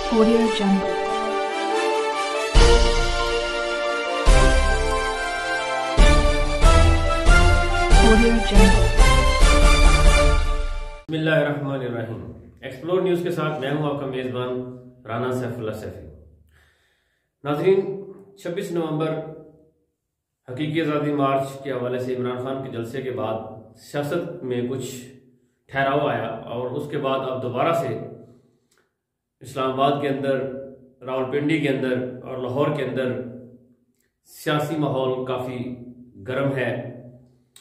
Audio Jungle. Audio Jungle. बिस्मिल्लाहिर्रहमानिर्रहीम। Explore news के साथ मैं हूं आपका मेज़बान राना सैफुल्लाह सैफी। नाज़रीन, 26 नवंबर हकीकी आज़ादी मार्च के हवाले से इमरान खान के जलसे के बाद सियासत में कुछ ठहराव आया और उसके बाद अब दोबारा से इस्लामाबाद के अंदर, रावलपिंडी के अंदर और लाहौर के अंदर सियासी माहौल काफ़ी गर्म है।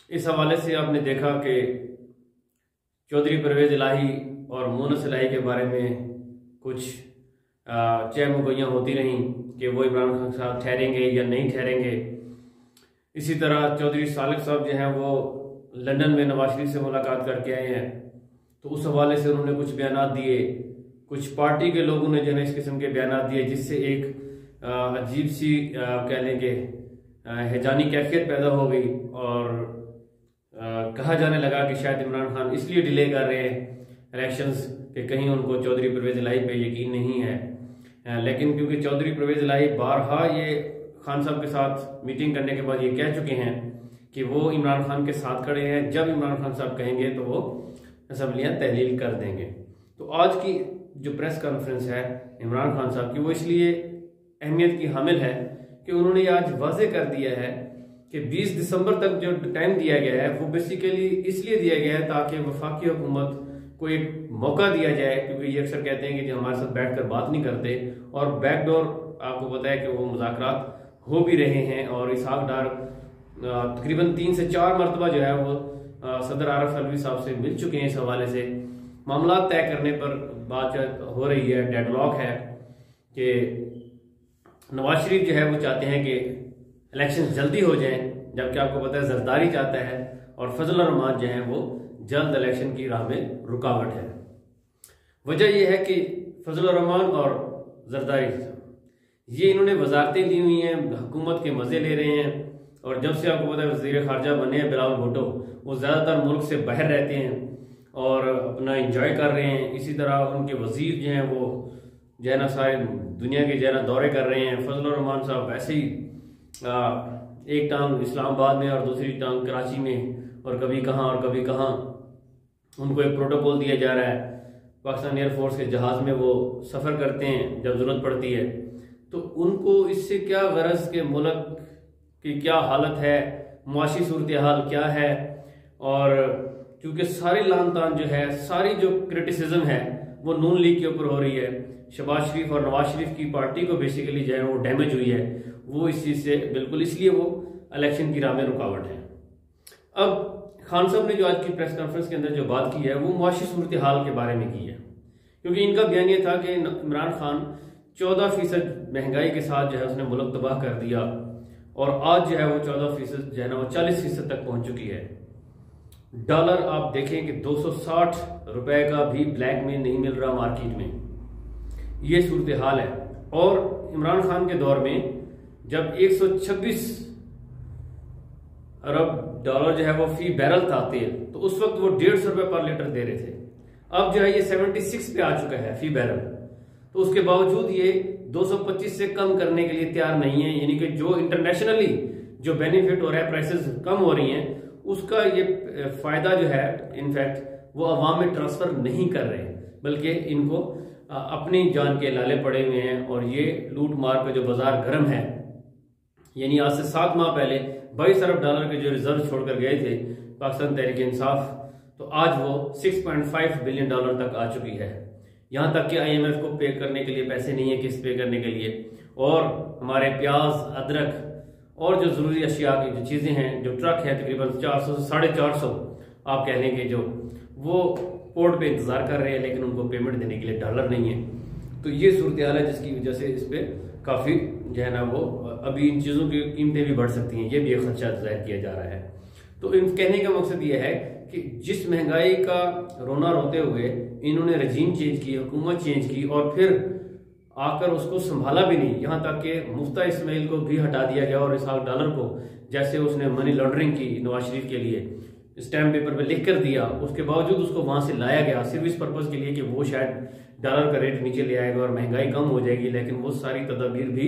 इस हवाले से आपने देखा कि चौधरी परवेज़ इलाही और मुनस इलाही के बारे में कुछ चहमुगैयाँ होती रहीं कि वो इमरान खान साहब ठहरेंगे या नहीं ठहरेंगे। इसी तरह चौधरी सालिक साहब जो हैं वो लंदन में नवाज शरीफ से मुलाकात करके आए हैं, तो उस हवाले से उन्होंने कुछ बयान दिए। कुछ पार्टी के लोगों ने जो है इस किस्म के बयान दिए, जिससे एक अजीब सी कह लें कि हैजानी कैफियत पैदा हो गई और कहा जाने लगा कि शायद इमरान खान इसलिए डिले कर रहे हैं इलेक्शंस कि कहीं उनको चौधरी परवेज़ इलाही पे यकीन नहीं है। लेकिन क्योंकि चौधरी परवेज़ इलाही बारहा ये खान साहब के साथ मीटिंग करने के बाद ये कह चुके हैं कि वो इमरान खान के साथ खड़े हैं, जब इमरान खान साहब कहेंगे तो वो असम्बलियाँ तहलील कर देंगे। तो आज की जो प्रेस कॉन्फ्रेंस है इमरान खान साहब की, वो इसलिए अहमियत की हामिल है कि उन्होंने आज वाज़े कर दिया है कि 20 दिसंबर तक जो टाइम दिया गया है वो बेसिकली इसलिए दिया गया है ताकि वफाकी हुकूमत को एक मौका दिया जाए, क्योंकि ये अक्सर कहते हैं कि जो हमारे साथ बैठकर बात नहीं करते, और बैकडोर आपको पता है कि वो मुज़ाकरात हो भी रहे हैं। और इसहाक डार तकरीबन 3 से 4 मरतबा जो है वो सदर आरिफ अलवी साहब से मिल चुके हैं। इस हवाले से मामला तय करने पर बात हो रही है, डेडलॉक है कि नवाज शरीफ जो है वो चाहते हैं कि इलेक्शन जल्दी हो जाएं, जबकि आपको पता है जरदारी चाहता है और फजल रहमान जो है वो जल्द इलेक्शन की राह में रुकावट है। वजह यह है कि फजल रहमान और जरदारी ये इन्होंने वजारतें ली हुई हैं, हुकूमत के मजे ले रहे हैं, और जब से आपको पता है वज़ीर ख़ारजा बने हैं बिलावल भुट्टो, वो ज़्यादातर मुल्क से बाहर रहते हैं और अपना इंजॉय कर रहे हैं। इसी तरह उनके वज़ीर जो हैं वो जो है ना सारे दुनिया के जो है ना दौरे कर रहे हैं। फजल रहमान साहब वैसे ही एक टांग इस्लामाबाद में और दूसरी टांग कराची में, और कभी कहाँ और कभी कहाँ उनको एक प्रोटोकॉल दिया जा रहा है। पाकिस्तान एयरफोर्स के जहाज़ में वो सफ़र करते हैं जब ज़रूरत पड़ती है। तो उनको इससे क्या गरज के मुल्क की क्या हालत है, मुआशी सूरत हाल क्या है, और क्योंकि सारी लान तान जो है, सारी जो क्रिटिसिज्म है वो नून लीग के ऊपर हो रही है। शहबाज शरीफ और नवाज शरीफ की पार्टी को बेसिकली जो है वो डैमेज हुई है, वो इस चीज़ से बिल्कुल, इसलिए वो इलेक्शन की राह में रुकावट है। अब खान साहब ने जो आज की प्रेस कॉन्फ्रेंस के अंदर जो बात की है वो मुआशी सूरत हाल के बारे में की है, क्योंकि इनका बयान ये था कि इमरान खान 14% महंगाई के साथ जो है उसने मुल्क तबाह कर दिया, और आज जो है वो 14% जो है ना वो 40% तक पहुंच चुकी है। डॉलर आप देखें कि 260 रुपए का भी ब्लैक में नहीं मिल रहा मार्केट में, ये सूरत हाल है। और इमरान खान के दौर में जब 126 अरब डॉलर जो है वो फी बैरल था तेल, तो उस वक्त वो 150 रुपए पर लीटर दे रहे थे। अब जो है ये 76 पे आ चुका है फी बैरल, तो उसके बावजूद ये 225 से कम करने के लिए तैयार नहीं है। यानी कि जो इंटरनेशनली जो बेनिफिट हो रहा है, प्राइसेस कम हो रही हैं, उसका ये फायदा जो है इनफैक्ट वो अवाम में ट्रांसफर नहीं कर रहे, बल्कि इनको अपनी जान के लाले पड़े हुए हैं। और ये लूट मार पे जो बाजार गर्म है, यानी आज से 7 माह पहले 22 अरब डॉलर के जो रिजर्व छोड़कर गए थे पाकिस्तान तहरीक इंसाफ, तो आज वो 6.5 बिलियन डॉलर तक आ चुकी है। यहाँ तक कि IMF को पे करने के लिए पैसे नहीं है, किस्त पे करने के लिए। और हमारे प्याज, अदरक और जो ज़रूरी अशिया की जो चीज़ें हैं, जो ट्रक है तकरीबन 400 से 450 आप कह लेंगे, जो वो पोर्ट पे इंतज़ार कर रहे हैं, लेकिन उनको पेमेंट देने के लिए डॉलर नहीं है। तो ये सूरत हाल है, जिसकी वजह से इस पर काफ़ी जो है ना वो अभी इन चीज़ों की कीमतें भी बढ़ सकती हैं, ये भी एक खदशा जाहिर किया जा रहा है। तो इन कहने का मकसद ये है कि जिस महंगाई का रोना रोते हुए इन्होंने रजीम चेंज की, हुकूमत चेंज की, और फिर आकर उसको संभाला भी नहीं, यहाँ तक कि मुफ्ता इस्माइल को भी हटा दिया गया और इसहाक डालर को, जैसे उसने मनी लॉन्ड्रिंग की नवाज शरीफ के लिए, स्टैम्प पेपर पे लिख कर दिया, उसके बावजूद उसको वहां से लाया गया सिर्फ इस पर्पज के लिए कि वो शायद डॉलर का रेट नीचे ले आएगा और महंगाई कम हो जाएगी, लेकिन वो सारी तदाबीर भी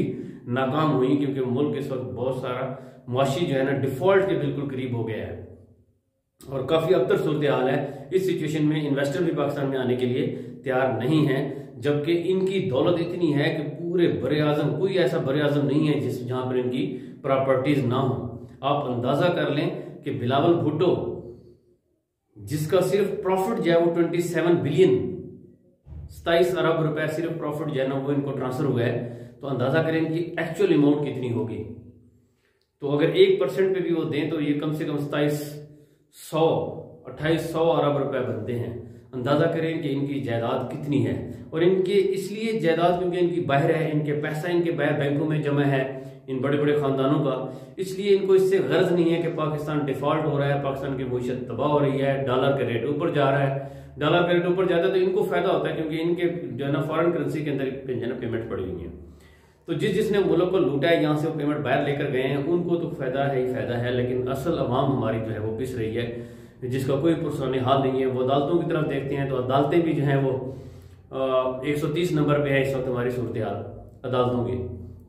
नाकाम हुई क्योंकि मुल्क इस वक्त बहुत सारा मुआशी जो है ना डिफॉल्ट के बिल्कुल करीब हो गया है और काफी अबतर सूरत हाल है। इस सिचुएशन में इन्वेस्टर भी पाकिस्तान में आने के लिए तैयार नहीं है, जबकि इनकी दौलत इतनी है कि पूरे बरे आजम कोई ऐसा बरे आजम नहीं है जिस जहां पर इनकी प्रॉपर्टीज ना हो। आप अंदाजा कर लें कि बिलावल भुट्टो जिसका सिर्फ प्रॉफिट जो है वो 27 बिलियन 27 अरब रुपए सिर्फ प्रॉफिट जो है ना वो इनको ट्रांसफर हुआ है, तो अंदाजा करें इनकी एक्चुअल अमाउंट कितनी होगी। तो अगर 1% पे भी वो दें तो ये कम से कम 2800 अरब रुपए बनते हैं। अंदाजा करें कि इनकी जायदाद कितनी है, और इनके इसलिए जायदाद क्योंकि इनकी बाहर है, इनके पैसा इनके बाहर बैंकों में जमा है इन बड़े बड़े खानदानों का, इसलिए इनको इससे गर्ज नहीं है कि पाकिस्तान डिफॉल्ट हो रहा है, पाकिस्तान की मईशत तबाह हो रही है, डॉलर का रेट ऊपर जा रहा है। डॉलर का रेट ऊपर जाता है तो इनको फायदा होता है क्योंकि इनके जो है ना फॉरेन करेंसी के अंदर पेमेंट पड़ी हुई है। तो जिसने मुल्क को लूटा है, यहाँ से वो पेमेंट बाहर लेकर गए हैं, उनको तो फायदा है ही फायदा है, लेकिन असल अवाम हमारी जो है वो पिस रही है, जिसका कोई पुरसानी हाल नहीं है। वो अदालतों की तरफ देखते हैं तो अदालतें भी जो है वो 130 नंबर पे है इस वक्त हमारी सूरत हाल अदालतों की।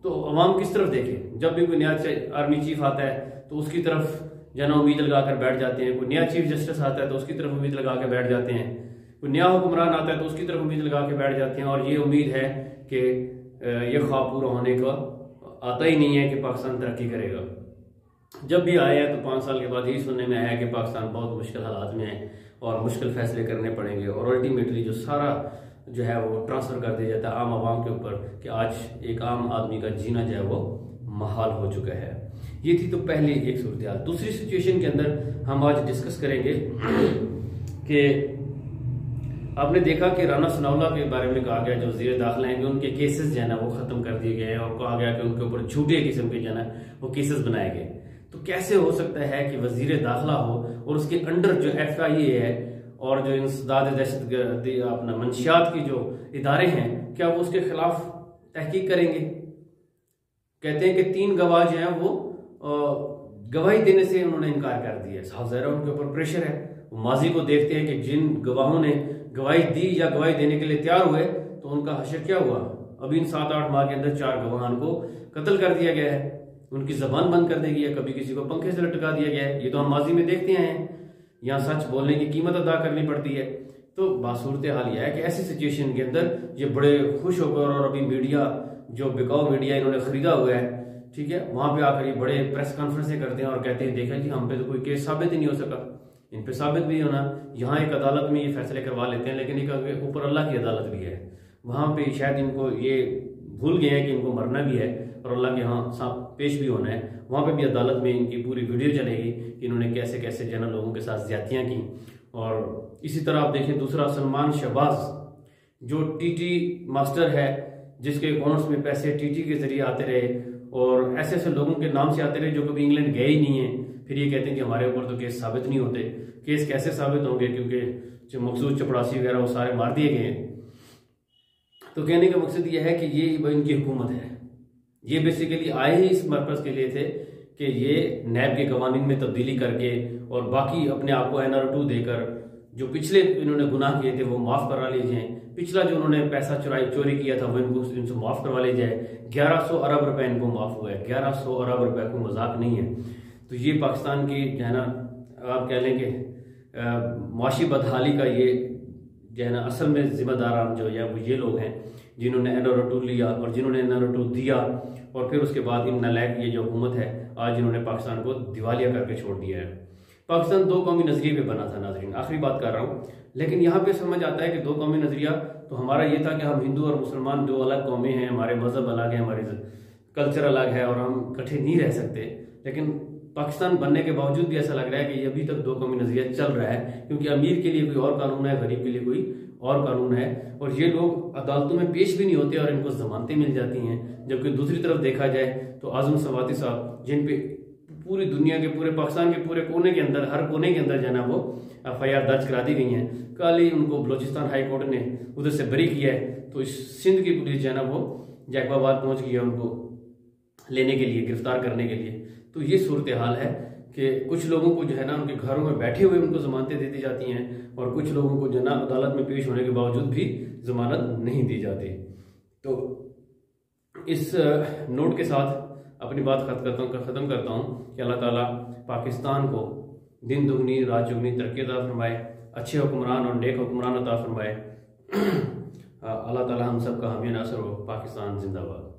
तो अवाम किस तरफ देखे? जब भी कोई नया आर्मी चीफ आता है तो उसकी तरफ जो है ना उम्मीद लगा कर बैठ जाते हैं, कोई नया चीफ जस्टिस आता है तो उसकी तरफ उम्मीद लगा के बैठ जाते हैं, कोई नया हुक्मरान आता है तो उसकी तरफ उम्मीद लगा के बैठ जाते हैं, और ये उम्मीद है कि ये ख्वाब पूरा होने का आता ही नहीं है कि पाकिस्तान तरक्की करेगा। जब भी आया है तो 5 साल के बाद यही सुनने में आया कि पाकिस्तान बहुत मुश्किल हालात में है और मुश्किल फैसले करने पड़ेंगे, और अल्टीमेटली जो सारा जो है वो ट्रांसफर कर दिया जाता है आम आवाम के ऊपर कि आज एक आम आदमी का जीना जो है वो महाल हो चुका है। ये थी तो पहली एक सूरत हाल। दूसरी सिचुएशन के अंदर हम आज डिस्कस करेंगे कि आपने देखा कि राना सनाउल्लाह के बारे में कहा गया जो वज़ीर दाखिला हैं, उनके केसेस जो है ना वो खत्म कर दिए गए हैं और कहा गया कि उनके ऊपर झूठे किस्म के जो है ना वो केसेस बनाए गए। तो कैसे हो सकता है कि वज़ीर दाखिला हो और उसके अंडर जो FIA है और जो इंसदाद दहशत अपना मंशियात की जो इदारे हैं, क्या वो उसके खिलाफ तहकीक करेंगे? कहते हैं कि 3 गवाह जो हैं वो गवाही देने से उन्होंने इनकार कर दिया। साफ ज़ाहिर है उनके ऊपर प्रेशर है। वो माजी को देखते हैं कि जिन गवाहों ने गवाही दी या गवाही देने के लिए तैयार हुए तो उनका हशर क्या हुआ। अभी इन 7-8 माह के अंदर 4 गवाहान को कत्ल कर दिया गया है, उनकी जबान बंद कर दी गई है, कभी किसी को पंखे से लटका दिया गया है। ये तो हम माजी में देखते हैं, यहाँ सच बोलने की कीमत अदा करनी पड़ती है। तो बासूरत हाल यह है कि ऐसी सिचुएशन के अंदर ये बड़े खुश होकर, और अभी मीडिया जो बिकाऊ मीडिया इन्होंने खरीदा हुआ है, ठीक है, वहां पे आकर ये बड़े प्रेस कॉन्फ्रेंसें करते हैं और कहते हैं देखा जी हम पे तो कोई केस साबित ही नहीं हो सका, इन पे साबित भी होना। यहाँ एक अदालत में ये फैसले करवा लेते हैं, लेकिन एक ऊपर अल्लाह की अदालत भी है, वहां पे शायद इनको ये भूल गए हैं कि इनको मरना भी है और अल्लाह के यहाँ पेश भी होना है। वहां पे भी अदालत में इनकी पूरी वीडियो चलेगी कि इन्होंने कैसे कैसे जना लोगों के साथ ज्यादतियां की। और इसी तरह आप देखें दूसरा सलमान शहबाज जो TT मास्टर है, जिसके अकाउंट्स में पैसे TT के जरिए आते रहे और ऐसे ऐसे लोगों के नाम से आते रहे जो कभी इंग्लैंड गए ही नहीं है, फिर ये कहते हैं कि हमारे ऊपर तो केस साबित नहीं होते। केस कैसे साबित होंगे, क्योंकि जो मखसूस चपड़ासी वगैरह वो सारे मार दिए गए हैं। तो कहने का मकसद ये है कि ये इनकी हुकूमत है, ये बेसिकली आए ही इस पर्पज के लिए थे कि ये नैब के कवानीन में तब्दीली करके और बाकी अपने आप को NR2 देकर जो पिछले इन्होंने गुनाह किए थे वो माफ करा लिए जाए, पिछला जो उन्होंने पैसा चोरी किया था वो इनसे माफ करवा ले जाए। 1100 अरब रुपए इनको माफ हुआ है, 1100 अरब रुपए को मजाक नहीं है। तो ये पाकिस्तान की जो है ना आप कह लेंगे मुआशी बदहाली का ये जो है ना असल में जिम्मेदार जो है वो ये लोग हैं जिन्होंने NR2 लिया और जिन्होंने NR2 दिया, और फिर उसके बाद इन नालायक ये जो हुकूमत है आज इन्होंने पाकिस्तान को दिवालिया करके छोड़ दिया है। पाकिस्तान 2 कौमी नजरिए पे बना था नाजरीन, आखिरी बात कर रहा हूँ, लेकिन यहाँ पे समझ आता है कि 2 कौमी नजरिया तो हमारा ये था कि हम हिंदू और मुसलमान 2 अलग कौमें हैं, हमारे मजहब अलग है, हमारे कल्चर अलग है और हम इकट्ठे नहीं रह सकते। लेकिन पाकिस्तान बनने के बावजूद भी ऐसा लग रहा है कि अभी तक 2 कौमी नजरिया चल रहा है, क्योंकि अमीर के लिए कोई और कानून है, गरीब के लिए कोई और कानून है, और ये लोग अदालतों में पेश भी नहीं होते और इनको जमानतें मिल जाती हैं। जबकि दूसरी तरफ देखा जाए तो आजम सवाती साहब, जिन पे पूरी दुनिया के पूरे पाकिस्तान के पूरे कोने के अंदर हर कोने के अंदर जो है ना वो FIR दर्ज करा दी गई हैं, कल ही उनको बलोचिस्तान हाई कोर्ट ने उधर से बरी किया है। तो इस सिंध की पुलिस जो है ना वो जैकबाबाद पहुंच गई है उनको लेने के लिए, गिरफ्तार करने के लिए। तो ये सूरत हाल है कि कुछ लोगों को जो है ना उनके घरों में बैठे हुए उनको जमानतें दे दी जाती हैं और कुछ लोगों को जो है ना अदालत में पेश होने के बावजूद भी जमानत नहीं दी जाती। तो इस नोट के साथ अपनी बात ख़त्म करता हूँ कि अल्लाह ताला पाकिस्तान को दिन दुगनी रात चुगनी तरक्की अता फरमाए, अच्छे हुक्मरान और नेक हुक्मरान अता फरमाए। अल्लाह ताला हम सब का हामी नासर हो। पाकिस्तान जिंदाबाद।